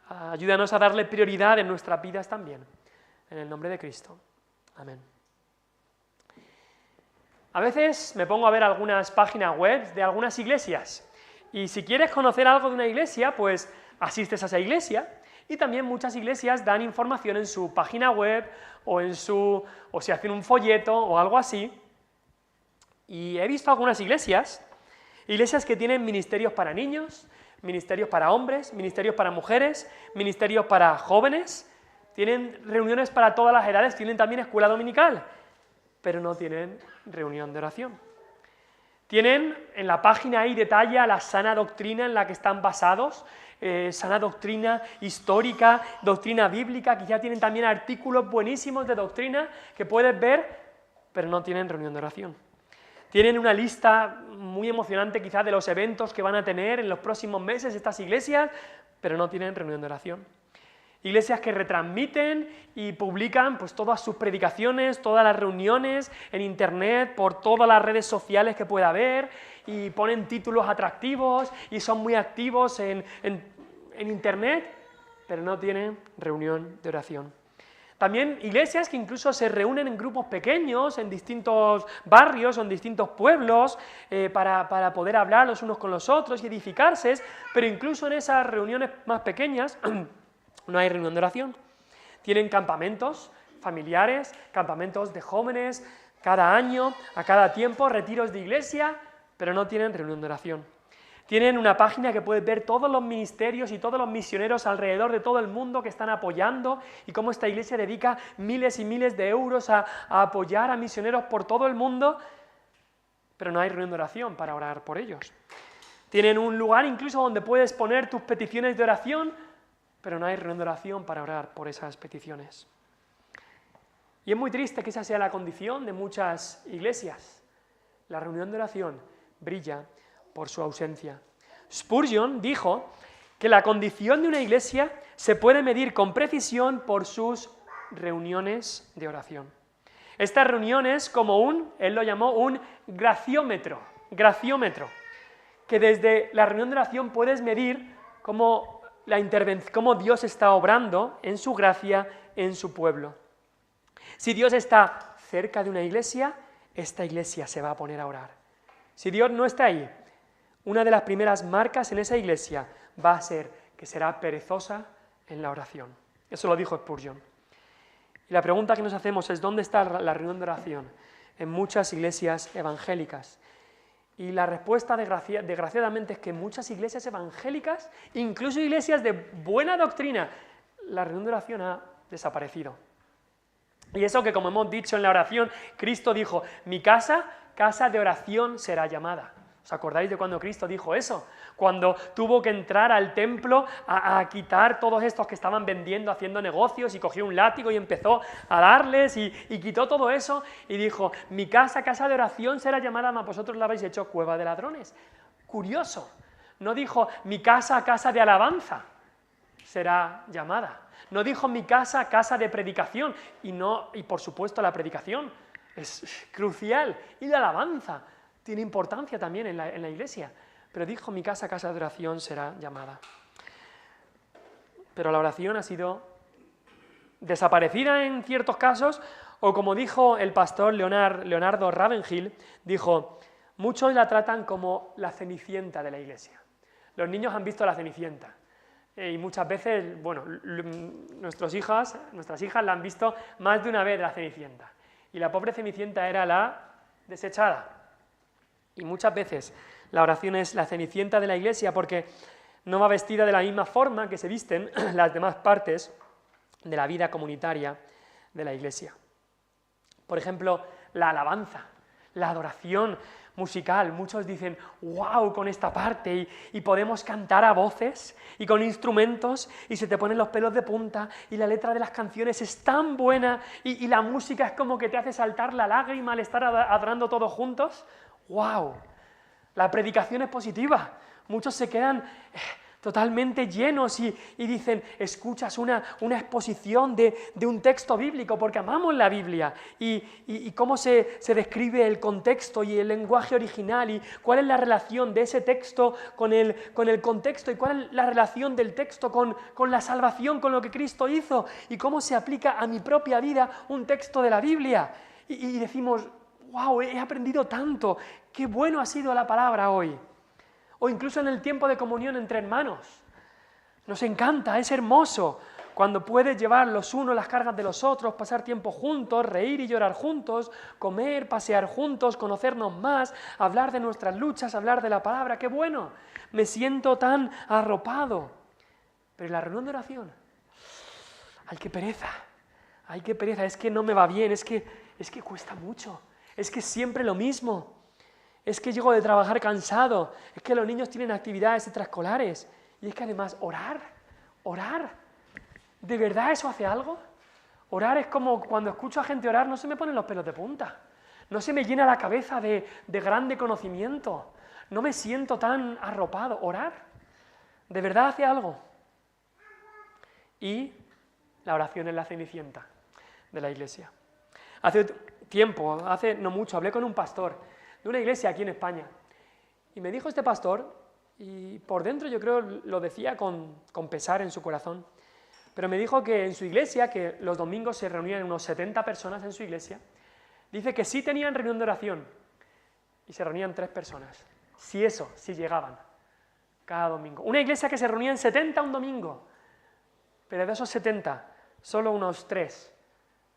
Ayúdanos a darle prioridad en nuestras vidas también. En el nombre de Cristo. Amén. A veces me pongo a ver algunas páginas web de algunas iglesias. Y si quieres conocer algo de una iglesia, pues asistes a esa iglesia. Y también muchas iglesias dan información en su página web o si hacen un folleto o algo así. Y he visto algunas iglesias que tienen ministerios para niños, ministerios para hombres, ministerios para mujeres, ministerios para jóvenes, tienen reuniones para todas las edades, tienen también escuela dominical, pero no tienen reunión de oración. Tienen, en la página ahí detalla la sana doctrina en la que están basados, sana doctrina histórica, doctrina bíblica, quizá tienen también artículos buenísimos de doctrina que puedes ver, pero no tienen reunión de oración. Tienen una lista muy emocionante quizá de los eventos que van a tener en los próximos meses estas iglesias, pero no tienen reunión de oración. Iglesias que retransmiten y publican pues, todas sus predicaciones, todas las reuniones en internet, por todas las redes sociales que pueda haber, y ponen títulos atractivos y son muy activos en internet, pero no tienen reunión de oración. También iglesias que incluso se reúnen en grupos pequeños, en distintos barrios o en distintos pueblos, para poder hablar los unos con los otros y edificarse, pero incluso en esas reuniones más pequeñas no hay reunión de oración. Tienen campamentos familiares, campamentos de jóvenes, cada año, a cada tiempo, retiros de iglesia, pero no tienen reunión de oración. Tienen una página que puedes ver todos los ministerios y todos los misioneros alrededor de todo el mundo que están apoyando y cómo esta iglesia dedica miles y miles de euros a apoyar a misioneros por todo el mundo, pero no hay reunión de oración para orar por ellos. Tienen un lugar incluso donde puedes poner tus peticiones de oración, pero no hay reunión de oración para orar por esas peticiones. Y es muy triste que esa sea la condición de muchas iglesias. La reunión de oración brilla por su ausencia. Spurgeon dijo que la condición de una iglesia se puede medir con precisión por sus reuniones de oración. Estas reuniones como él lo llamó un graciómetro, que desde la reunión de oración puedes medir cómo Dios está obrando en su gracia en su pueblo. Si Dios está cerca de una iglesia, esta iglesia se va a poner a orar. Si Dios no está ahí, una de las primeras marcas en esa iglesia va a ser que será perezosa en la oración. Eso lo dijo Spurgeon. Y la pregunta que nos hacemos es, ¿dónde está la reunión de oración? En muchas iglesias evangélicas. Y la respuesta, desgraciadamente, es que en muchas iglesias evangélicas, incluso iglesias de buena doctrina, la reunión de oración ha desaparecido. Y eso que, como hemos dicho en la oración, Cristo dijo, mi casa de oración será llamada. ¿Os acordáis de cuando Cristo dijo eso? Cuando tuvo que entrar al templo a quitar todos estos que estaban vendiendo, haciendo negocios, y cogió un látigo y empezó a darles y quitó todo eso y dijo, mi casa de oración será llamada, mas vosotros la habéis hecho cueva de ladrones. Curioso, no dijo mi casa de alabanza será llamada. No dijo mi casa de predicación, y por supuesto la predicación es crucial, y la alabanza tiene importancia también en la iglesia, pero dijo mi casa de oración será llamada. Pero la oración ha sido desaparecida en ciertos casos, o como dijo el pastor Leonardo Ravenhill, dijo, muchos la tratan como la Cenicienta de la iglesia. Los niños han visto la Cenicienta, y muchas veces, nuestras hijas la han visto más de una vez la Cenicienta, y la pobre Cenicienta era la desechada. Y muchas veces la oración es la Cenicienta de la iglesia porque no va vestida de la misma forma que se visten las demás partes de la vida comunitaria de la iglesia. Por ejemplo, la alabanza, la adoración musical. Muchos dicen, wow, con esta parte, y podemos cantar a voces y con instrumentos, y se te ponen los pelos de punta, y la letra de las canciones es tan buena, y la música es como que te hace saltar la lágrima al estar adorando todos juntos. ¡Wow! La predicación es positiva. Muchos se quedan totalmente llenos y dicen, escuchas una exposición de un texto bíblico, porque amamos la Biblia, y cómo se describe el contexto y el lenguaje original, y cuál es la relación de ese texto con el contexto, y cuál es la relación del texto con la salvación, con lo que Cristo hizo, y cómo se aplica a mi propia vida un texto de la Biblia. Y decimos, wow, he aprendido tanto, qué bueno ha sido la palabra hoy. O incluso en el tiempo de comunión entre hermanos. Nos encanta, es hermoso, cuando puedes llevar los unos las cargas de los otros, pasar tiempo juntos, reír y llorar juntos, comer, pasear juntos, conocernos más, hablar de nuestras luchas, hablar de la palabra, ¡qué bueno! Me siento tan arropado. Pero en la reunión de oración, ¡ay, qué pereza! ¡Ay, qué pereza! Es que no me va bien, es que cuesta mucho, es que es siempre lo mismo. Es que llego de trabajar cansado, es que los niños tienen actividades extraescolares, y es que además orar, ¿de verdad eso hace algo? Orar es como cuando escucho a gente orar, no se me ponen los pelos de punta, no se me llena la cabeza de grande conocimiento, no me siento tan arropado. Orar, ¿de verdad hace algo? Y la oración es la cenicienta de la iglesia. Hace tiempo, hace no mucho, hablé con un pastor de una iglesia aquí en España, y me dijo este pastor, y por dentro yo creo lo decía con pesar en su corazón, pero me dijo que en su iglesia, que los domingos se reunían unos 70 personas en su iglesia, dice que sí tenían reunión de oración, y se reunían 3 personas, si llegaban, cada domingo. Una iglesia que se reunía en 70 un domingo, pero de esos 70, solo unos 3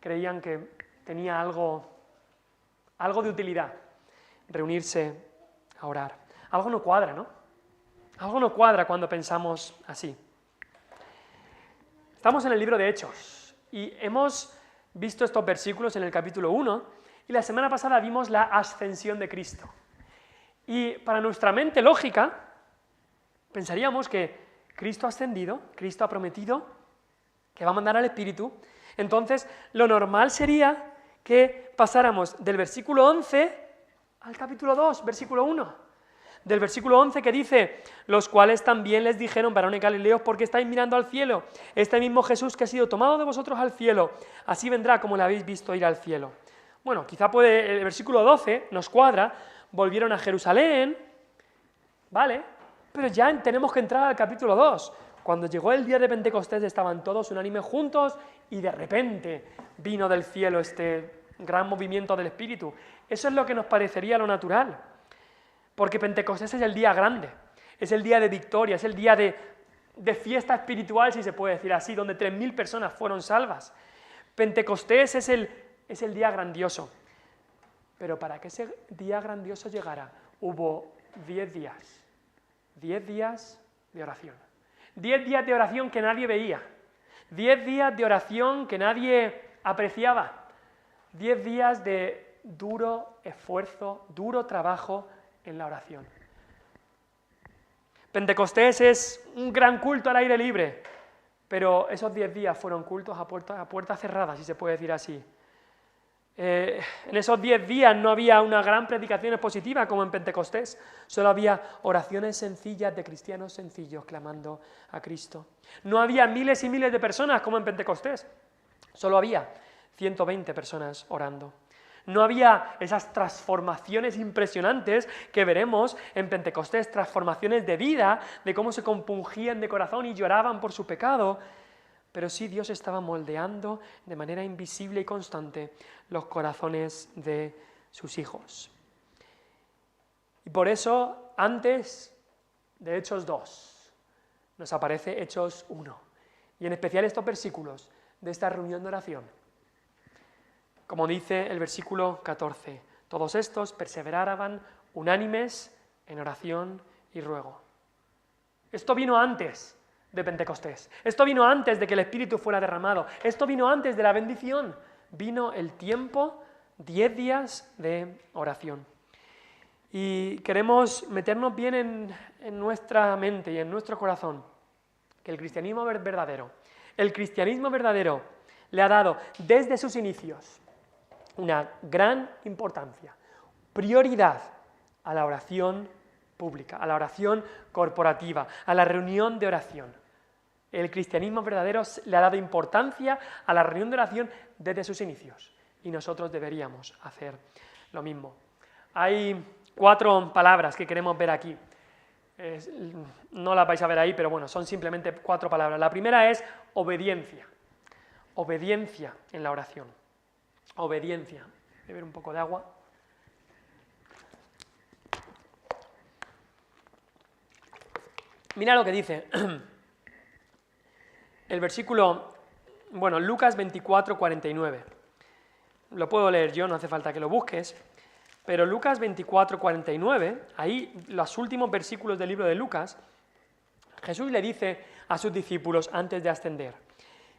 creían que tenía algo de utilidad reunirse a orar. Algo no cuadra, ¿no? Algo no cuadra cuando pensamos así. Estamos en el libro de Hechos y hemos visto estos versículos en el capítulo 1 y la semana pasada vimos la ascensión de Cristo. Y para nuestra mente lógica pensaríamos que Cristo ha ascendido, Cristo ha prometido que va a mandar al Espíritu, entonces lo normal sería que pasáramos del versículo 11 al capítulo 2, versículo 1, del versículo 11 que dice, los cuales también les dijeron, varones galileos, ¿por qué estáis mirando al cielo? Este mismo Jesús que ha sido tomado de vosotros al cielo, así vendrá como le habéis visto ir al cielo. Bueno, quizá el versículo 12 nos cuadra, volvieron a Jerusalén, ¿vale? Pero ya tenemos que entrar al capítulo 2. Cuando llegó el día de Pentecostés estaban todos unánimes juntos y de repente vino del cielo este gran movimiento del Espíritu. Eso es lo que nos parecería lo natural, porque Pentecostés es el día grande, es el día de victoria, es el día de fiesta espiritual, si se puede decir así, donde 3.000 personas fueron salvas. Pentecostés es el día grandioso, pero para que ese día grandioso llegara, hubo 10 días de oración. 10 días de oración que nadie veía, 10 días de oración que nadie apreciaba, 10 días de duro esfuerzo, duro trabajo en la oración. Pentecostés es un gran culto al aire libre, pero esos 10 días fueron cultos a puertas cerradas, si se puede decir así. En esos 10 días no había una gran predicación expositiva como en Pentecostés, solo había oraciones sencillas de cristianos sencillos clamando a Cristo. No había miles y miles de personas como en Pentecostés, solo había 120 personas orando. No había esas transformaciones impresionantes que veremos en Pentecostés, transformaciones de vida, de cómo se compungían de corazón y lloraban por su pecado, pero sí Dios estaba moldeando de manera invisible y constante los corazones de sus hijos. Y por eso, antes de Hechos 2, nos aparece Hechos 1, y en especial estos versículos de esta reunión de oración. Como dice el versículo 14, todos estos perseveraban unánimes en oración y ruego. Esto vino antes de Pentecostés, esto vino antes de que el Espíritu fuera derramado, esto vino antes de la bendición, vino el tiempo, 10 días de oración. Y queremos meternos bien en nuestra mente y en nuestro corazón, que el cristianismo verdadero le ha dado desde sus inicios una gran importancia, prioridad a la oración pública, a la oración corporativa, a la reunión de oración. El cristianismo verdadero le ha dado importancia a la reunión de oración desde sus inicios y nosotros deberíamos hacer lo mismo. Hay 4 palabras que queremos ver aquí. No las vais a ver ahí, pero bueno, son simplemente 4 palabras. La primera es obediencia. Obediencia en la oración. Obediencia. Beber un poco de agua. Mira lo que dice el versículo, bueno, Lucas 24, 49. Lo puedo leer yo, no hace falta que lo busques, pero Lucas 24, 49, ahí los últimos versículos del libro de Lucas, Jesús le dice a sus discípulos antes de ascender: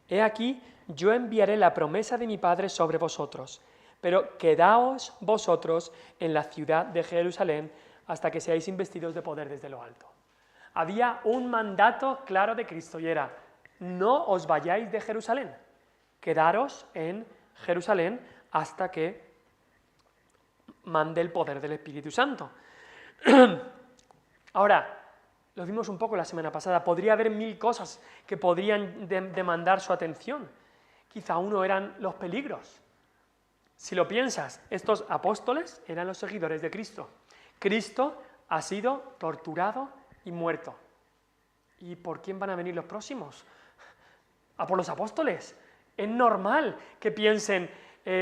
«He aquí, yo enviaré la promesa de mi Padre sobre vosotros, pero quedaos vosotros en la ciudad de Jerusalén hasta que seáis investidos de poder desde lo alto». Había un mandato claro de Cristo y era: no os vayáis de Jerusalén, quedaros en Jerusalén hasta que mande el poder del Espíritu Santo. Ahora, lo vimos un poco la semana pasada, podría haber 1000 cosas que podrían demandar su atención. Quizá uno eran los peligros. Si lo piensas, estos apóstoles eran los seguidores de Cristo. Cristo ha sido torturado y muerto. ¿Y por quién van a venir los próximos? ¿A por los apóstoles? Es normal que piensen,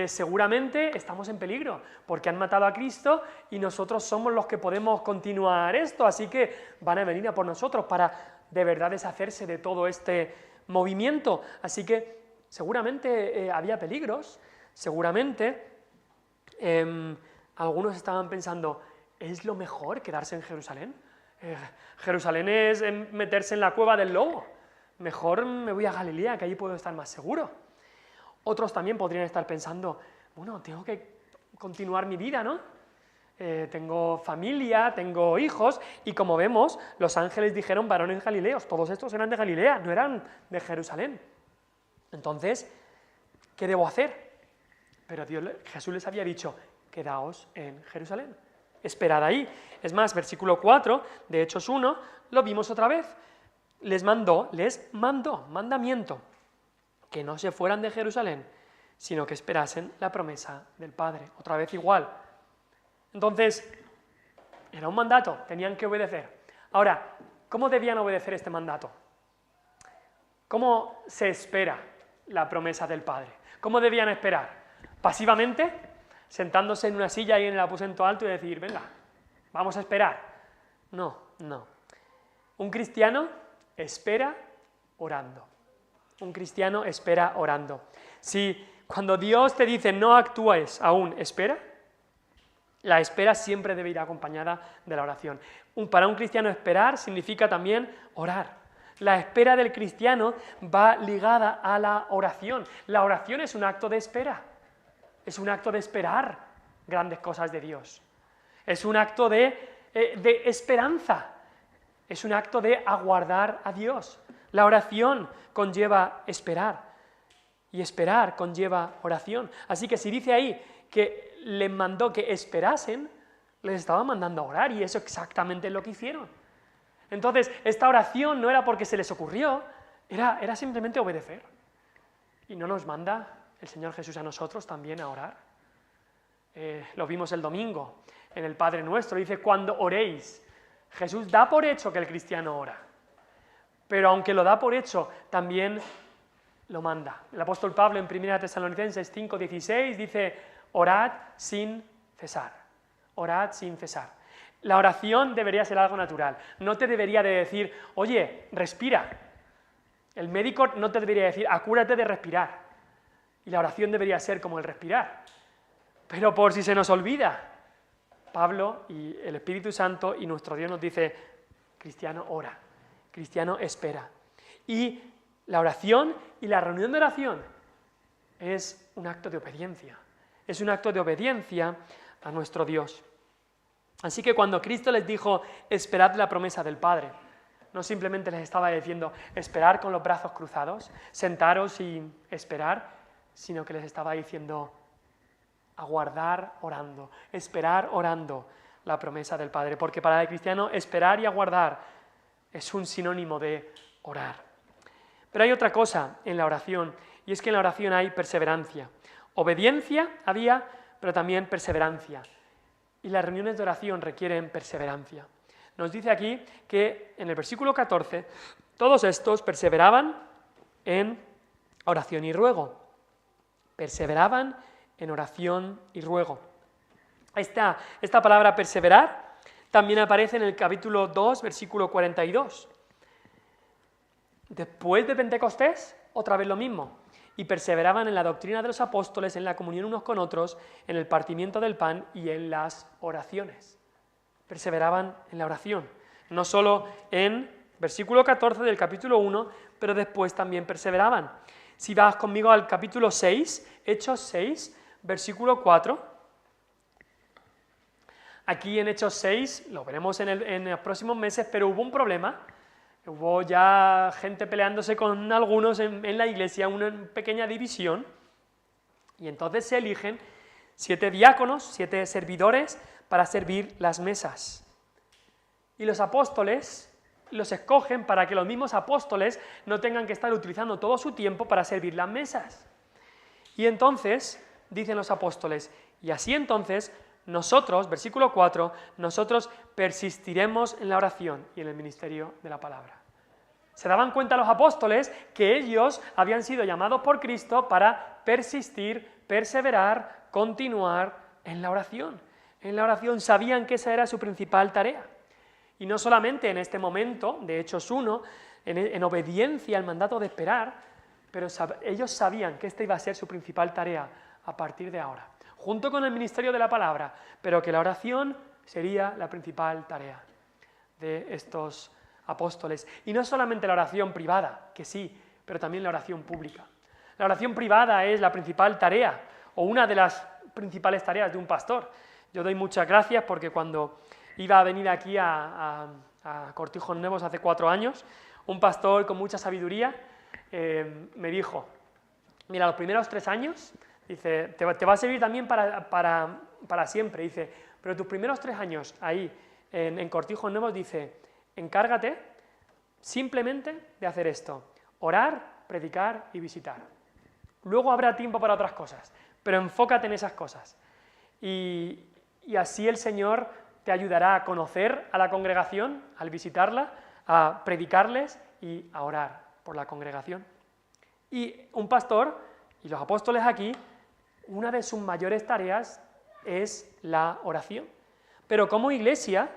seguramente estamos en peligro, porque han matado a Cristo y nosotros somos los que podemos continuar esto, así que van a venir a por nosotros para de verdad deshacerse de todo este movimiento. Así que seguramente había peligros, seguramente algunos estaban pensando, ¿es lo mejor quedarse en Jerusalén? Jerusalén es meterse en la cueva del lobo. Mejor me voy a Galilea, que allí puedo estar más seguro. Otros también podrían estar pensando, bueno, tengo que continuar mi vida, ¿no? Tengo familia, tengo hijos, y como vemos, los ángeles dijeron varones galileos, todos estos eran de Galilea, no eran de Jerusalén. Entonces, ¿qué debo hacer? Pero Jesús les había dicho, quedaos en Jerusalén, esperad ahí. Es más, versículo 4 de Hechos 1, lo vimos otra vez. Les mandó, mandamiento, que no se fueran de Jerusalén, sino que esperasen la promesa del Padre. Otra vez igual. Entonces, era un mandato, tenían que obedecer. Ahora, ¿cómo debían obedecer este mandato? ¿Cómo se espera la promesa del Padre? ¿Cómo debían esperar? ¿Pasivamente? Sentándose en una silla ahí en el aposento alto y decir, venga, vamos a esperar. No. Un cristiano espera orando. Un cristiano espera orando. Si cuando Dios te dice no actúes aún, espera, la espera siempre debe ir acompañada de la oración. Para un cristiano esperar significa también orar. La espera del cristiano va ligada a la oración. La oración es un acto de espera. Es un acto de esperar grandes cosas de Dios. Es un acto de esperanza. Es un acto de aguardar a Dios. La oración conlleva esperar. Y esperar conlleva oración. Así que si dice ahí que les mandó que esperasen, les estaba mandando a orar, y eso exactamente es lo que hicieron. Entonces, esta oración no era porque se les ocurrió, era simplemente obedecer. Y no nos manda el Señor Jesús a nosotros también a orar. Lo vimos el domingo en el Padre Nuestro, dice, cuando oréis. Jesús da por hecho que el cristiano ora, pero aunque lo da por hecho, también lo manda. El apóstol Pablo en 1 Tesalonicenses 5:16 dice, orad sin cesar. Orad sin cesar. La oración debería ser algo natural. No te debería de decir, oye, respira. El médico no te debería decir, acúrate de respirar. Y la oración debería ser como el respirar. Pero por si se nos olvida, Pablo y el Espíritu Santo y nuestro Dios nos dice, cristiano ora, cristiano espera. Y la oración y la reunión de oración es un acto de obediencia. Es un acto de obediencia a nuestro Dios. Así que cuando Cristo les dijo, esperad la promesa del Padre, no simplemente les estaba diciendo, esperar con los brazos cruzados, sentaros y esperar, sino que les estaba diciendo, aguardar orando, esperar orando. la promesa del Padre, porque para el cristiano esperar y aguardar es un sinónimo de orar. Pero hay otra cosa en la oración, y es que en la oración hay perseverancia. Obediencia había, pero también perseverancia. Y las reuniones de oración requieren perseverancia. Nos dice aquí que en el versículo 14, todos estos perseveraban en oración y ruego. Perseveraban en oración y ruego. Esta palabra perseverar también aparece en el capítulo 2, versículo 42. Después de Pentecostés, otra vez lo mismo. Y perseveraban en la doctrina de los apóstoles, en la comunión unos con otros, en el partimiento del pan y en las oraciones. Perseveraban en la oración. No solo en versículo 14 del capítulo 1, pero después también perseveraban. Si vas conmigo al capítulo 6, Hechos 6, versículo 4. Aquí en Hechos 6, lo veremos en los próximos meses, pero hubo un problema. Hubo ya gente peleándose con algunos en la iglesia, una pequeña división, y entonces se eligen 7 diáconos, 7 servidores para servir las mesas. Y los apóstoles los escogen para que los mismos apóstoles no tengan que estar utilizando todo su tiempo para servir las mesas. Y entonces, dicen los apóstoles, y así entonces nosotros, versículo 4, nosotros persistiremos en la oración y en el ministerio de la palabra. Se daban cuenta los apóstoles que ellos habían sido llamados por Cristo para persistir, perseverar, continuar en la oración. En la oración sabían que esa era su principal tarea. Y no solamente en este momento, de Hechos 1, en obediencia al mandato de esperar, pero ellos sabían que esta iba a ser su principal tarea a partir de ahora, junto con el ministerio de la palabra, pero que la oración sería la principal tarea de estos apóstoles. Y no solamente la oración privada, que sí, pero también la oración pública. La oración privada es la principal tarea, o una de las principales tareas de un pastor. Yo doy muchas gracias porque cuando iba a venir aquí a Cortijos Nuevos hace 4 años, un pastor con mucha sabiduría me dijo, mira, los primeros 3 años, dice, te va a servir también para siempre, dice, pero tus primeros 3 años ahí en Cortijos Nuevos, dice, encárgate simplemente de hacer esto, orar, predicar y visitar. Luego habrá tiempo para otras cosas, pero enfócate en esas cosas. Y así el Señor te ayudará a conocer a la congregación, al visitarla, a predicarles y a orar por la congregación. Y un pastor, y los apóstoles aquí, una de sus mayores tareas es la oración. Pero como iglesia,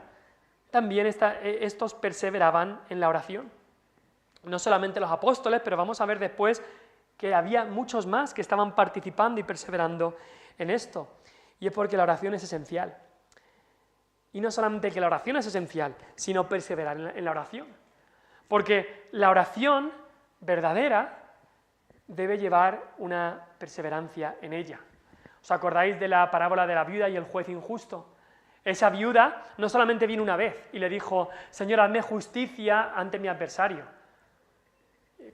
también estos perseveraban en la oración. No solamente los apóstoles, pero vamos a ver después que había muchos más que estaban participando y perseverando en esto. Y es porque la oración es esencial. Y no solamente que la oración es esencial, sino perseverar en la oración. Porque la oración verdadera debe llevar una perseverancia en ella. ¿Os acordáis de la parábola de la viuda y el juez injusto? Esa viuda no solamente vino una vez y le dijo, Señor, hazme justicia ante mi adversario.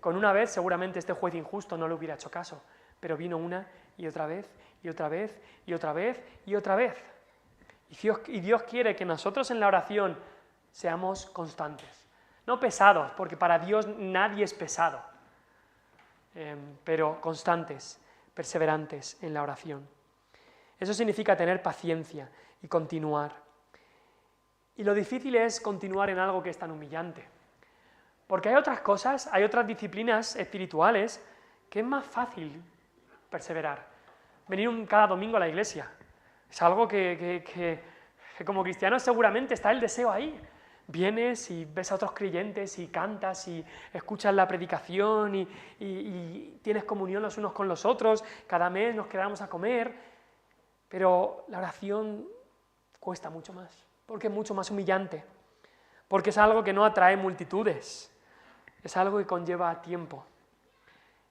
Con una vez seguramente este juez injusto no le hubiera hecho caso, pero vino una y otra vez, y otra vez, y otra vez, y otra vez. Y Dios quiere que nosotros en la oración seamos constantes, no pesados, porque para Dios nadie es pesado, pero constantes, perseverantes en la oración. Eso significa tener paciencia y continuar. Y lo difícil es continuar en algo que es tan humillante, porque hay otras cosas, hay otras disciplinas espirituales que es más fácil perseverar. Venir cada domingo a la iglesia. Es algo que como cristiano seguramente está el deseo ahí. Vienes y ves a otros creyentes y cantas y escuchas la predicación y tienes comunión los unos con los otros. Cada mes nos quedamos a comer. Pero la oración cuesta mucho más, porque es mucho más humillante. Porque es algo que no atrae multitudes. Es algo que conlleva tiempo.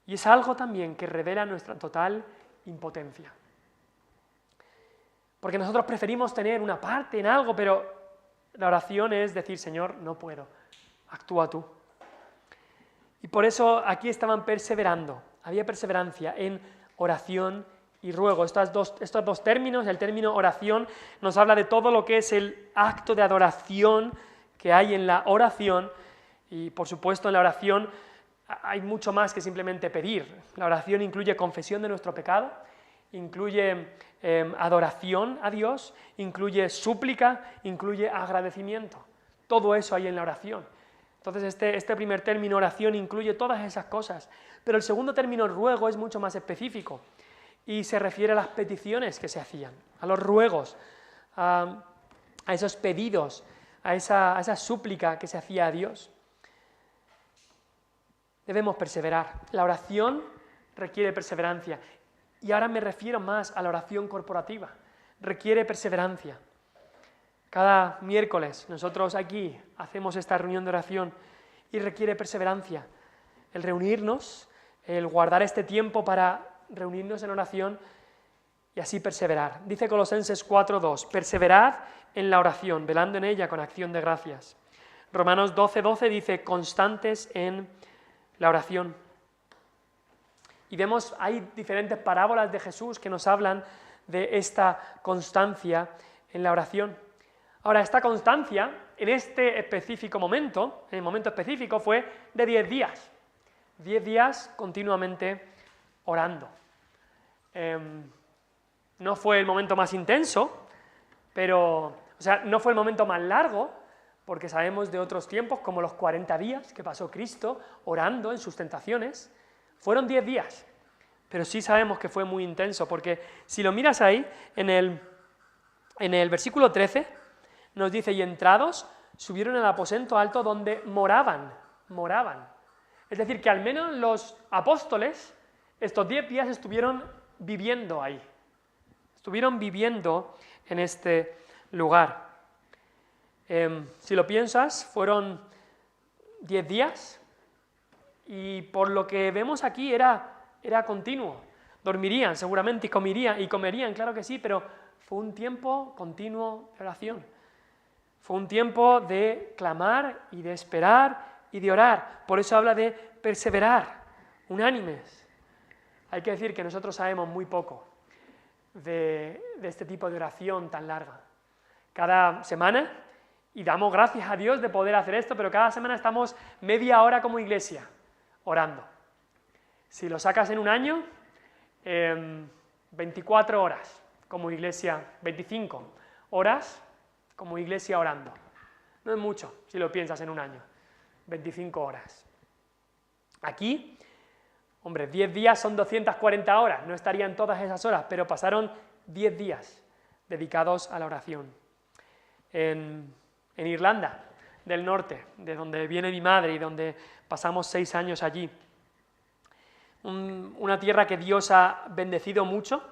Y es algo también que revela nuestra total impotencia. Porque nosotros preferimos tener una parte en algo, pero la oración es decir, Señor, no puedo, actúa tú. Y por eso aquí estaban perseverando, había perseverancia en oración y ruego. Estos dos términos, el término oración, nos habla de todo lo que es el acto de adoración que hay en la oración, y por supuesto en la oración hay mucho más que simplemente pedir. La oración incluye confesión de nuestro pecado, incluye adoración a Dios, incluye súplica, incluye agradecimiento. Todo eso hay en la oración. Entonces este primer término, oración, incluye todas esas cosas. Pero el segundo término, ruego, es mucho más específico y se refiere a las peticiones que se hacían, a los ruegos, a esos pedidos, a esa súplica que se hacía a Dios. Debemos perseverar. La oración requiere perseverancia. Y ahora me refiero más a la oración corporativa. Requiere perseverancia. Cada miércoles nosotros aquí hacemos esta reunión de oración y requiere perseverancia. El reunirnos, el guardar este tiempo para reunirnos en oración y así perseverar. Dice Colosenses 4:2, perseverad en la oración, velando en ella con acción de gracias. Romanos 12:12 dice, constantes en la oración. Y vemos, hay diferentes parábolas de Jesús que nos hablan de esta constancia en la oración. Ahora, esta constancia, en este específico momento, en el momento específico, fue de 10 días. 10 días continuamente orando. No fue el momento más intenso, no fue el momento más largo, porque sabemos de otros tiempos, como los 40 días que pasó Cristo orando en sus tentaciones. Fueron 10 días, pero sí sabemos que fue muy intenso, porque si lo miras ahí, en el versículo 13, nos dice, y entrados, subieron al aposento alto donde moraban. Es decir, que al menos los apóstoles, estos 10 días estuvieron viviendo ahí. Estuvieron viviendo en este lugar. Si lo piensas, fueron 10 días, y por lo que vemos aquí era continuo. Dormirían seguramente y comerían, claro que sí, pero fue un tiempo continuo de oración. Fue un tiempo de clamar y de esperar y de orar. Por eso habla de perseverar, unánimes. Hay que decir que nosotros sabemos muy poco de este tipo de oración tan larga. Cada semana, y damos gracias a Dios de poder hacer esto, pero cada semana estamos media hora como iglesia orando. Si lo sacas en un año, 24 horas como iglesia, 25 horas como iglesia orando. No es mucho si lo piensas en un año, 25 horas. Aquí, 10 días son 240 horas, no estarían todas esas horas, pero pasaron 10 días dedicados a la oración. En Irlanda del Norte, de donde viene mi madre y donde pasamos 6 años allí, una tierra que Dios ha bendecido mucho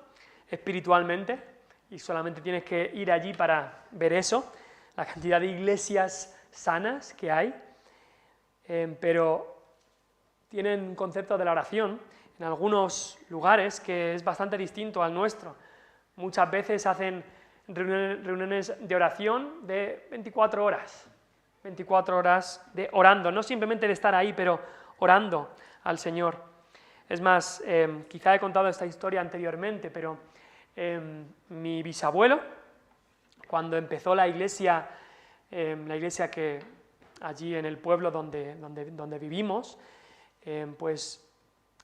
espiritualmente, y solamente tienes que ir allí para ver eso, la cantidad de iglesias sanas que hay, pero tienen un concepto de la oración en algunos lugares que es bastante distinto al nuestro. Muchas veces hacen reuniones de oración de 24 horas de orando, no simplemente de estar ahí, pero orando al Señor. Es más, quizá he contado esta historia anteriormente, pero mi bisabuelo, cuando empezó la iglesia que allí en el pueblo donde vivimos, pues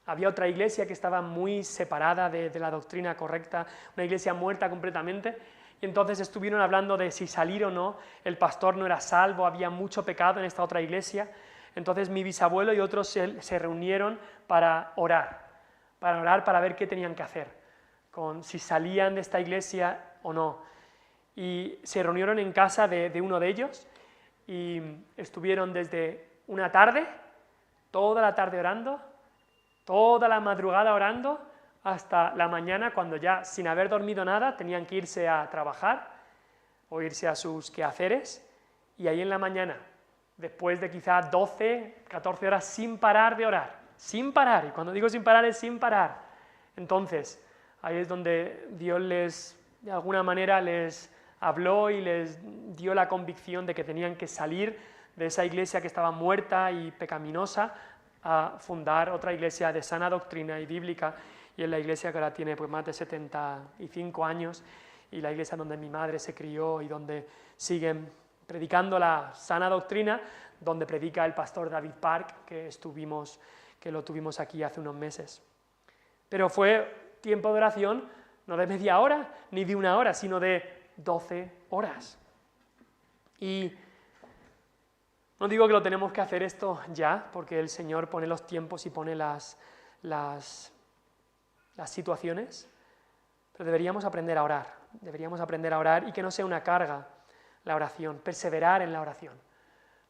había otra iglesia que estaba muy separada de la doctrina correcta, una iglesia muerta completamente, y entonces estuvieron hablando de si salir o no, el pastor no era salvo, había mucho pecado en esta otra iglesia. Entonces mi bisabuelo y otros se reunieron para orar para ver qué tenían que hacer, con si salían de esta iglesia o no. Y se reunieron en casa de uno de ellos y estuvieron desde una tarde, toda la tarde orando, toda la madrugada orando, hasta la mañana, cuando ya, sin haber dormido nada, tenían que irse a trabajar o irse a sus quehaceres, y ahí en la mañana, después de quizá 12, 14 horas sin parar de orar, sin parar, y cuando digo sin parar es sin parar, entonces ahí es donde Dios de alguna manera les habló y les dio la convicción de que tenían que salir de esa iglesia que estaba muerta y pecaminosa a fundar otra iglesia de sana doctrina y bíblica, y es la iglesia que ahora tiene pues, más de 75 años, y la iglesia donde mi madre se crió y donde siguen predicando la sana doctrina, donde predica el pastor David Park, que lo tuvimos aquí hace unos meses. Pero fue tiempo de oración no de media hora, ni de una hora, sino de 12 horas. Y no digo que lo tenemos que hacer esto ya, porque el Señor pone los tiempos y pone las situaciones, pero deberíamos aprender a orar y que no sea una carga la oración, perseverar en la oración.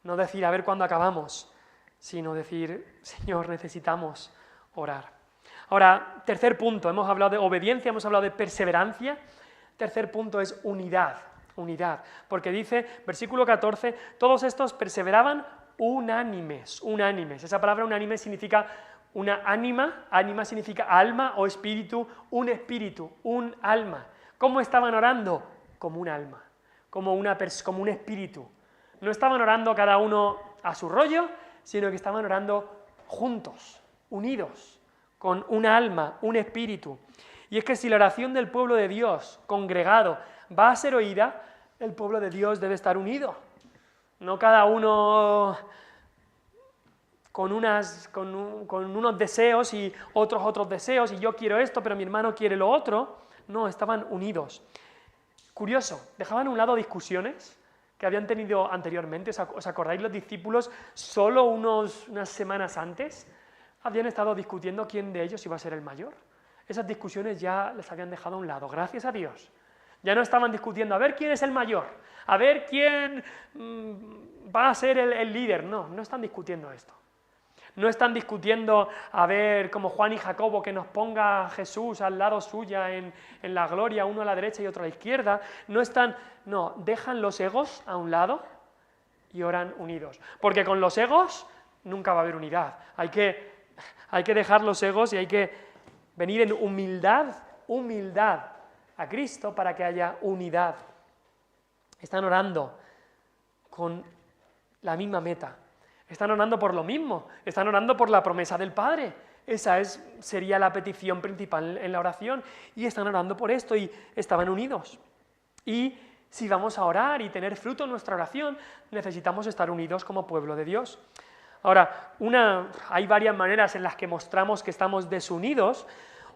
No decir a ver cuándo acabamos, sino decir, Señor, necesitamos orar. Ahora, tercer punto, hemos hablado de obediencia, hemos hablado de perseverancia. Tercer punto es unidad, porque dice, versículo 14, todos estos perseveraban unánimes. Esa palabra unánime significa una ánima significa alma o espíritu, un alma. ¿Cómo estaban orando? Como un alma, como un espíritu. No estaban orando cada uno a su rollo, sino que estaban orando juntos, unidos, con un alma, un espíritu. Y es que si la oración del pueblo de Dios, congregado, va a ser oída, el pueblo de Dios debe estar unido. No cada uno con unos deseos y otros deseos, y yo quiero esto, pero mi hermano quiere lo otro. No, estaban unidos. Curioso, dejaban a un lado discusiones que habían tenido anteriormente. ¿Os acordáis? Los discípulos, solo unas semanas antes, habían estado discutiendo quién de ellos iba a ser el mayor. Esas discusiones ya les habían dejado a un lado, gracias a Dios. Ya no estaban discutiendo a ver quién es el mayor, a ver quién va a ser el líder. No están discutiendo esto. No están discutiendo a ver, como Juan y Jacobo, que nos ponga a Jesús al lado suya en la gloria, uno a la derecha y otro a la izquierda. No, dejan los egos a un lado y oran unidos. Porque con los egos nunca va a haber unidad. Hay que dejar los egos y hay que venir en humildad a Cristo para que haya unidad. Están orando con la misma meta. Están orando por lo mismo, están orando por la promesa del Padre. Esa sería la petición principal en la oración. Y están orando por esto y estaban unidos. Y si vamos a orar y tener fruto en nuestra oración, necesitamos estar unidos como pueblo de Dios. Ahora, hay varias maneras en las que mostramos que estamos desunidos.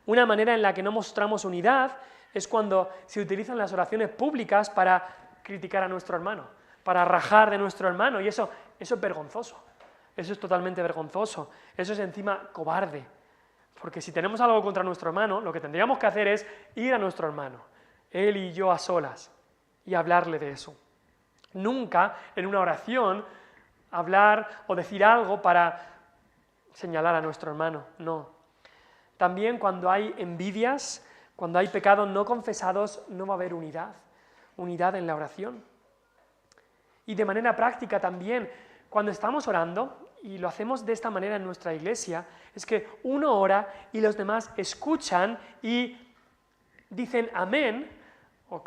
Una manera en la que no mostramos unidad es cuando se utilizan las oraciones públicas para criticar a nuestro hermano, para rajar de nuestro hermano, y eso es vergonzoso, eso es totalmente vergonzoso, eso es encima cobarde, porque si tenemos algo contra nuestro hermano, lo que tendríamos que hacer es ir a nuestro hermano, él y yo a solas, y hablarle de eso. Nunca en una oración hablar o decir algo para señalar a nuestro hermano, no. También cuando hay envidias, cuando hay pecados no confesados, no va a haber unidad en la oración. Y de manera práctica también, cuando estamos orando, y lo hacemos de esta manera en nuestra iglesia, es que uno ora y los demás escuchan y dicen amén, o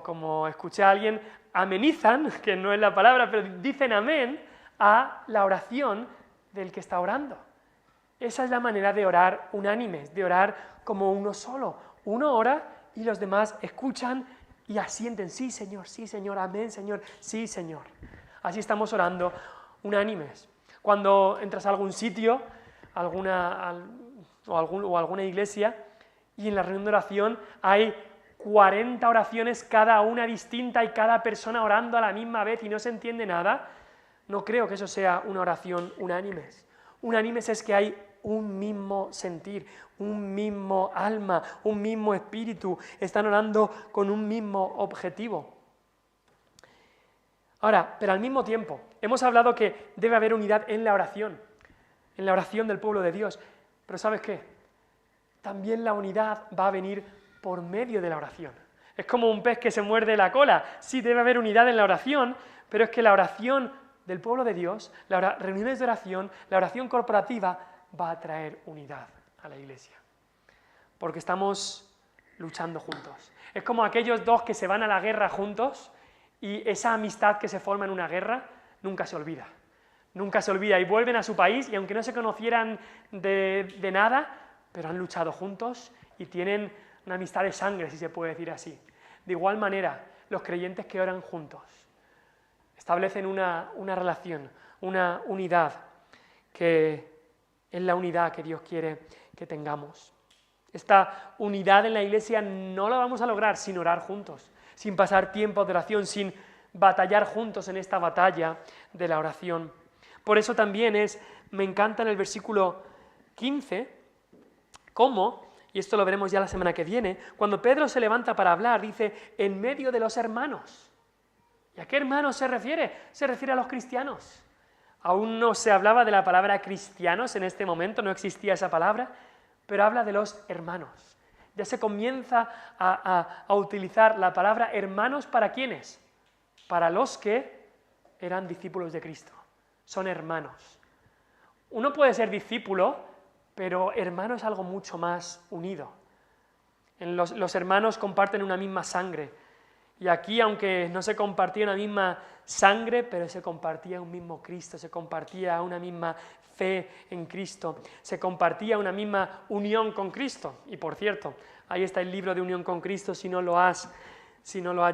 como escuché a alguien, amenizan, que no es la palabra, pero dicen amén a la oración del que está orando. Esa es la manera de orar unánimes, de orar como uno solo. Uno ora y los demás escuchan y asienten, sí Señor, amén Señor, sí Señor. Así estamos orando unánimes. Cuando entras a algún sitio, alguna iglesia, y en la reunión de oración hay 40 oraciones, cada una distinta y cada persona orando a la misma vez y no se entiende nada, no creo que eso sea una oración unánimes. Unánimes es que hay un mismo sentir, un mismo alma, un mismo espíritu, están orando con un mismo objetivo. Ahora, pero al mismo tiempo, hemos hablado que debe haber unidad en la oración del pueblo de Dios, pero ¿sabes qué? También la unidad va a venir por medio de la oración. Es como un pez que se muerde la cola. Sí, debe haber unidad en la oración, pero es que la oración del pueblo de Dios, las reuniones de oración, la oración corporativa, va a traer unidad a la iglesia. Porque estamos luchando juntos. Es como aquellos dos que se van a la guerra juntos y esa amistad que se forma en una guerra nunca se olvida. nunca se olvida, y vuelven a su país, y aunque no se conocieran de nada, pero han luchado juntos y tienen una amistad de sangre, si se puede decir así. De igual manera, los creyentes que oran juntos establecen una relación, una unidad, que es la unidad que Dios quiere que tengamos. Esta unidad en la Iglesia no la vamos a lograr sin orar juntos, sin pasar tiempo de oración, sin batallar juntos en esta batalla de la oración. Por eso también me encanta en el versículo 15, cómo, y esto lo veremos ya la semana que viene, cuando Pedro se levanta para hablar, dice, en medio de los hermanos. ¿Y a qué hermanos se refiere? Se refiere a los cristianos. Aún no se hablaba de la palabra cristianos en este momento, no existía esa palabra, pero habla de los hermanos. Ya se comienza a utilizar la palabra hermanos ¿para quiénes? Para los que eran discípulos de Cristo. Son hermanos. Uno puede ser discípulo, pero hermano es algo mucho más unido. Los hermanos comparten una misma sangre. Y aquí, aunque no se compartía una misma sangre, pero se compartía un mismo Cristo, se compartía una misma fe en Cristo, se compartía una misma unión con Cristo. Y por cierto, ahí está el libro de unión con Cristo si no lo has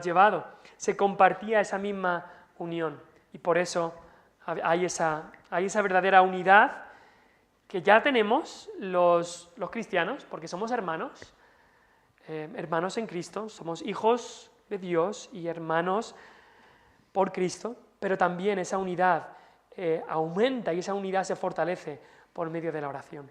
llevado. Se compartía esa misma unión. Y por eso hay esa verdadera unidad que ya tenemos los cristianos, porque somos hermanos, hermanos en Cristo, somos hijos de Dios y hermanos por Cristo, pero también esa unidad aumenta y esa unidad se fortalece por medio de la oración.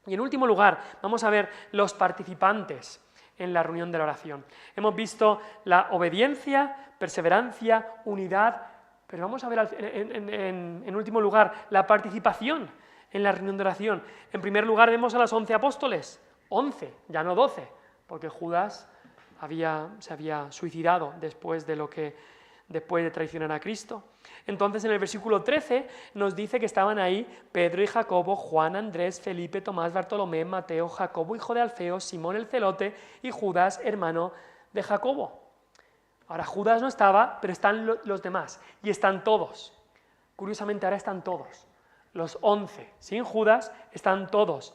Y en último lugar, vamos a ver los participantes en la reunión de la oración. Hemos visto la obediencia, perseverancia, unidad, pero vamos a ver en último lugar la participación en la reunión de oración. En primer lugar vemos a los 11 apóstoles, 11, ya no 12, porque Judas se había suicidado después de traicionar a Cristo. Entonces en el versículo 13 nos dice que estaban ahí Pedro y Jacobo, Juan, Andrés, Felipe, Tomás, Bartolomé, Mateo, Jacobo, hijo de Alfeo, Simón el celote y Judas, hermano de Jacobo. Ahora Judas no estaba, pero están los demás, y están todos. Curiosamente ahora están todos. Los 11, sin Judas, están todos.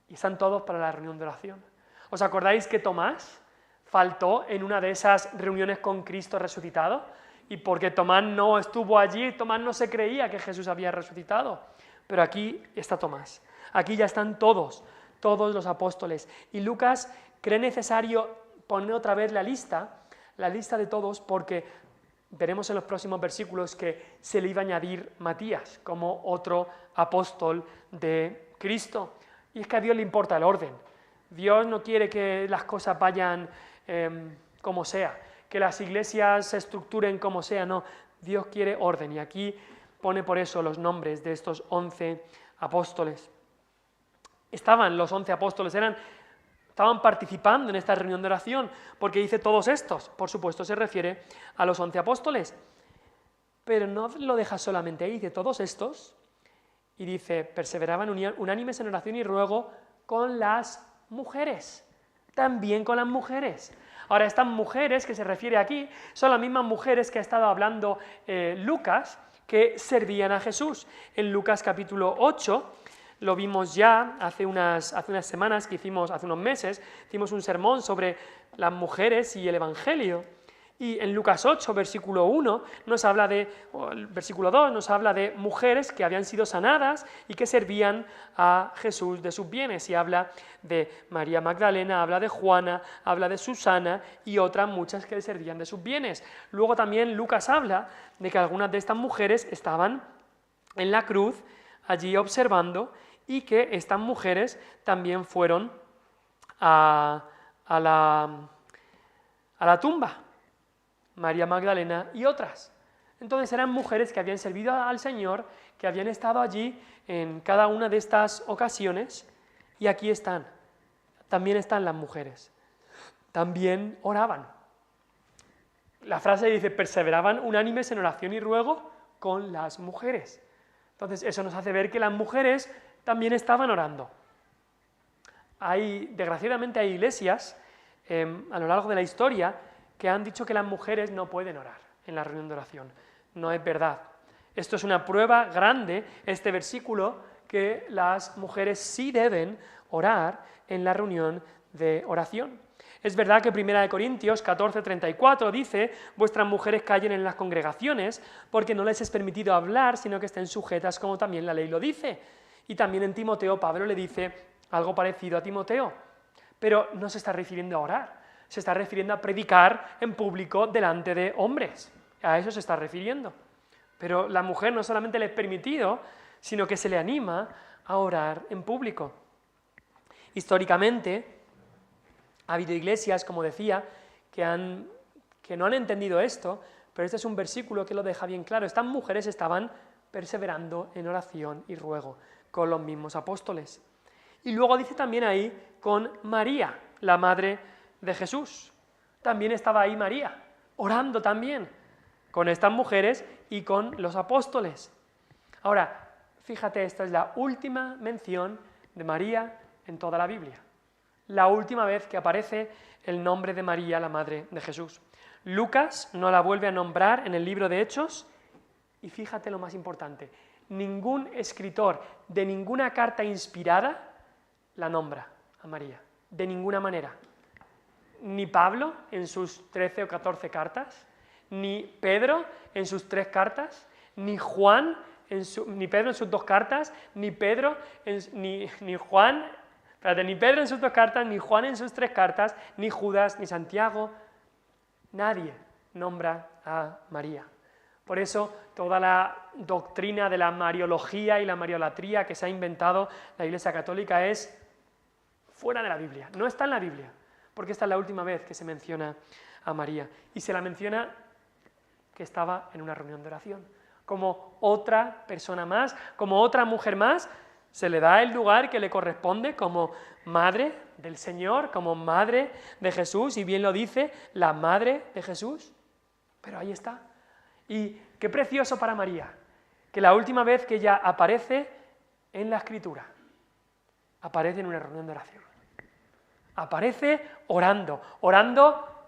Y están todos para la reunión de oración. ¿Os acordáis que Tomás faltó en una de esas reuniones con Cristo resucitado? Y porque Tomás no estuvo allí, Tomás no se creía que Jesús había resucitado. Pero aquí está Tomás. Aquí ya están todos los apóstoles. Y Lucas cree necesario poner otra vez la lista de todos, porque veremos en los próximos versículos que se le iba a añadir Matías como otro apóstol de Cristo. Y es que a Dios le importa el orden. Dios no quiere que las cosas vayan como sea, que las iglesias se estructuren como sea, no. Dios quiere orden, y aquí pone por eso los nombres de estos 11 apóstoles. Estaban los 11 apóstoles, estaban participando en esta reunión de oración, porque dice todos estos, por supuesto se refiere a los 11 apóstoles, pero no lo deja solamente ahí, dice todos estos, y dice, perseveraban unánimes en oración y ruego con las mujeres, también con las mujeres. Ahora, estas mujeres que se refiere aquí son las mismas mujeres que ha estado hablando Lucas, que servían a Jesús. En Lucas capítulo 8, lo vimos ya hace unas semanas, hace unos meses, hicimos un sermón sobre las mujeres y el Evangelio. Y en Lucas 8, versículo 1, el versículo 2 nos habla de mujeres que habían sido sanadas y que servían a Jesús de sus bienes. Y habla de María Magdalena, habla de Juana, habla de Susana y otras muchas que le servían de sus bienes. Luego también Lucas habla de que algunas de estas mujeres estaban en la cruz, allí observando, y que estas mujeres también fueron a la tumba. María Magdalena y otras. Entonces eran mujeres que habían servido al Señor, que habían estado allí en cada una de estas ocasiones, y aquí están. También están las mujeres. También oraban. La frase dice, perseveraban unánimes en oración y ruego con las mujeres. Entonces eso nos hace ver que las mujeres también estaban orando. Desgraciadamente hay iglesias a lo largo de la historia que han dicho que las mujeres no pueden orar en la reunión de oración. No es verdad. Esto es una prueba grande, este versículo, que las mujeres sí deben orar en la reunión de oración. Es verdad que 1 Corintios 14:34 dice: vuestras mujeres callen en las congregaciones, porque no les es permitido hablar, sino que estén sujetas, como también la ley lo dice. Y también en Timoteo Pablo le dice algo parecido a Timoteo, pero no se está refiriendo a orar, se está refiriendo a predicar en público delante de hombres, a eso se está refiriendo. Pero la mujer no solamente le es permitido, sino que se le anima a orar en público. Históricamente, ha habido iglesias, como decía, que no han entendido esto, pero este es un versículo que lo deja bien claro. Estas mujeres estaban perseverando en oración y ruego con los mismos apóstoles. Y luego dice también ahí con María, la madre de Jesús. También estaba ahí María, orando también con estas mujeres y con los apóstoles. Ahora, fíjate, esta es la última mención de María en toda la Biblia. La última vez que aparece el nombre de María, la madre de Jesús. Lucas no la vuelve a nombrar en el libro de Hechos, y fíjate lo más importante, ningún escritor de ninguna carta inspirada la nombra a María, de ninguna manera. Ni Pablo en sus 13 o 14 cartas, ni Pedro en sus 3 cartas, ni Juan, ni Pedro en sus 2 cartas, ni Pedro, ni Pedro en sus 2 cartas, ni Juan en sus 3 cartas, ni Judas, ni Santiago. Nadie nombra a María. Por eso toda la doctrina de la mariología y la mariolatría que se ha inventado la Iglesia Católica es fuera de la Biblia. No está en la Biblia, porque esta es la última vez que se menciona a María. Y se la menciona que estaba en una reunión de oración. Como otra persona más, como otra mujer más, se le da el lugar que le corresponde como madre del Señor, como madre de Jesús, y bien lo dice, la madre de Jesús. Pero ahí está. Y qué precioso para María, que la última vez que ella aparece en la Escritura, aparece en una reunión de oración. Aparece orando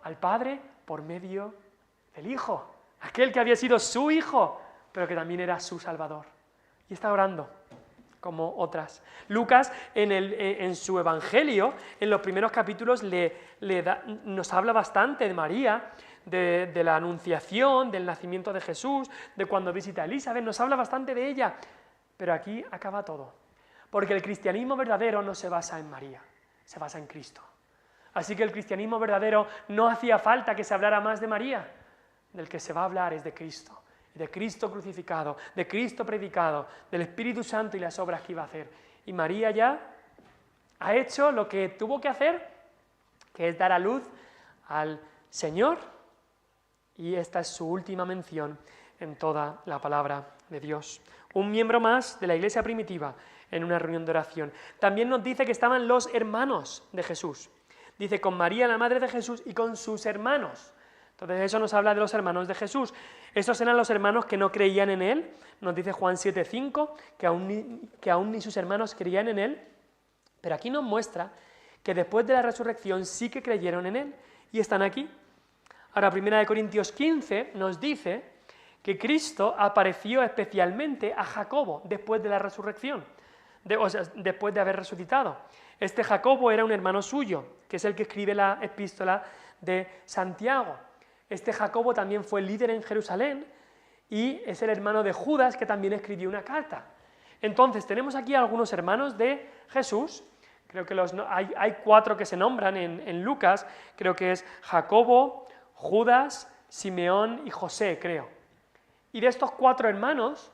al Padre por medio del Hijo, aquel que había sido su Hijo, pero que también era su Salvador. Y está orando como otras. Lucas, en su Evangelio, en los primeros capítulos, nos habla bastante de María, de la anunciación, del nacimiento de Jesús, de cuando visita a Elizabeth, nos habla bastante de ella. Pero aquí acaba todo. Porque el cristianismo verdadero no se basa en María, se basa en Cristo. Así que el cristianismo verdadero no hacía falta que se hablara más de María. Del que se va a hablar es de Cristo. De Cristo crucificado, de Cristo predicado, del Espíritu Santo y las obras que iba a hacer. Y María ya ha hecho lo que tuvo que hacer, que es dar a luz al Señor, y esta es su última mención en toda la palabra de Dios. Un miembro más de la iglesia primitiva en una reunión de oración. También nos dice que estaban los hermanos de Jesús. Dice, con María, la madre de Jesús, y con sus hermanos. Entonces eso nos habla de los hermanos de Jesús. Estos eran los hermanos que no creían en Él. Nos dice Juan 7:5, que aún ni sus hermanos creían en Él. Pero aquí nos muestra que después de la resurrección sí que creyeron en Él y están aquí. Ahora, 1 Corintios 15 nos dice que Cristo apareció especialmente a Jacobo después de la resurrección, después de haber resucitado. Este Jacobo era un hermano suyo, que es el que escribe la epístola de Santiago. Este Jacobo también fue líder en Jerusalén y es el hermano de Judas, que también escribió una carta. Entonces, tenemos aquí algunos hermanos de Jesús. Creo que hay 4 que se nombran en Lucas. Creo que es Jacobo, Judas, Simeón y José, creo. Y de estos 4 hermanos,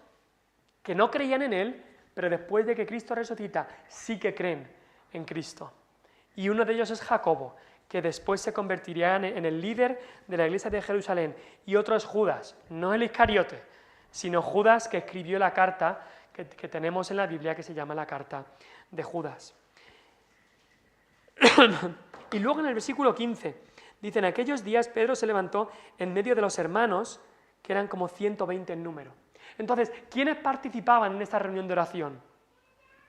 que no creían en él, pero después de que Cristo resucita, sí que creen en Cristo. Y uno de ellos es Jacobo, que después se convertiría en el líder de la iglesia de Jerusalén. Y otro es Judas, no el Iscariote, sino Judas, que escribió la carta que tenemos en la Biblia, que se llama la carta de Judas. Y luego en el versículo 15, dice, en aquellos días Pedro se levantó en medio de los hermanos, que eran como 120 en número. Entonces, ¿quiénes participaban en esta reunión de oración?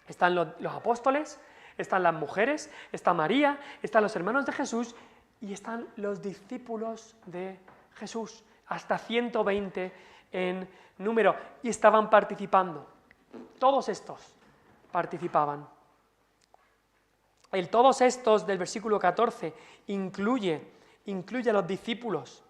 Están los apóstoles, están las mujeres, está María, están los hermanos de Jesús y están los discípulos de Jesús, hasta 120 en número y estaban participando. Todos estos participaban. El todos estos del versículo 14 incluye a los discípulos,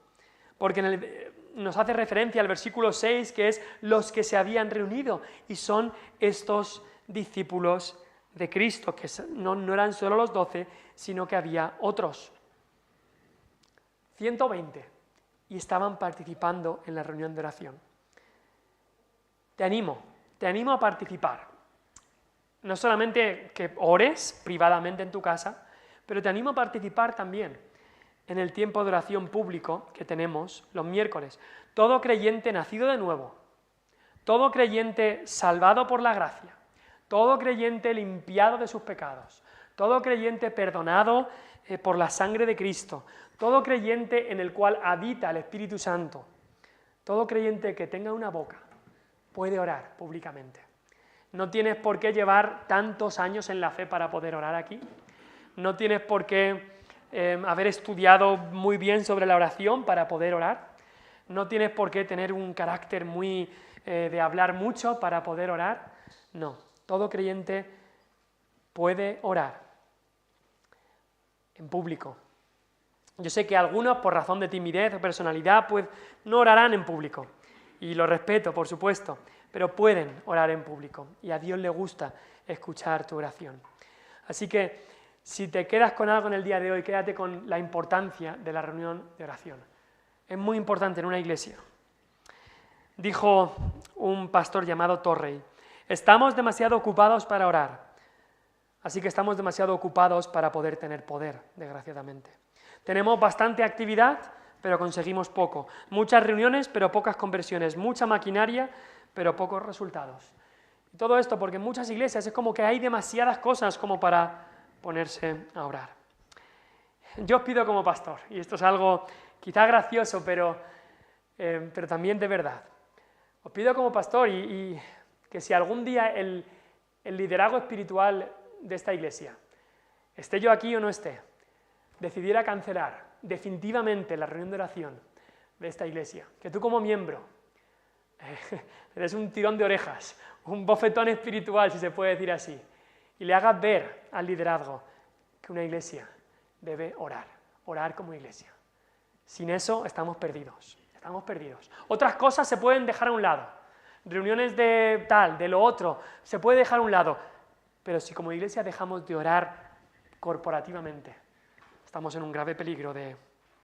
porque nos hace referencia al versículo 6, que es los que se habían reunido, y son estos discípulos de Cristo, que no eran solo los 12, sino que había otros. 120, y estaban participando en la reunión de oración. Te animo a participar. No solamente que ores privadamente en tu casa, pero te animo a participar también en el tiempo de oración público que tenemos los miércoles. Todo creyente nacido de nuevo, todo creyente salvado por la gracia, todo creyente limpiado de sus pecados, todo creyente perdonado por la sangre de Cristo, todo creyente en el cual habita el Espíritu Santo, todo creyente que tenga una boca puede orar públicamente. No tienes por qué llevar tantos años en la fe para poder orar aquí. No tienes por qué haber estudiado muy bien sobre la oración para poder orar. No tienes por qué tener un carácter muy de hablar mucho para poder orar. No, todo creyente puede orar en público. Yo sé que algunos, por razón de timidez o personalidad, pues no orarán en público. Y lo respeto, por supuesto, pero pueden orar en público y a Dios le gusta escuchar tu oración. Así que si te quedas con algo en el día de hoy, quédate con la importancia de la reunión de oración. Es muy importante en una iglesia. Dijo un pastor llamado Torrey: estamos demasiado ocupados para orar, así que estamos demasiado ocupados para poder tener poder, desgraciadamente. Tenemos bastante actividad, pero conseguimos poco. Muchas reuniones, pero pocas conversiones. Mucha maquinaria, pero pocos resultados. Y todo esto porque en muchas iglesias es como que hay demasiadas cosas como para ponerse a orar. Yo os pido como pastor, y esto es algo quizá gracioso, pero también de verdad. Os pido como pastor y que si algún día el liderazgo espiritual de esta iglesia, esté yo aquí o no esté, decidiera cancelar definitivamente la reunión de oración de esta iglesia, que tú como miembro le des un tirón de orejas, un bofetón espiritual, si se puede decir así, y le hagas ver al liderazgo que una iglesia debe orar como iglesia. Sin eso estamos perdidos. Otras cosas se pueden dejar a un lado, reuniones de tal, de lo otro, se puede dejar a un lado, pero si como iglesia dejamos de orar corporativamente, estamos en un grave peligro de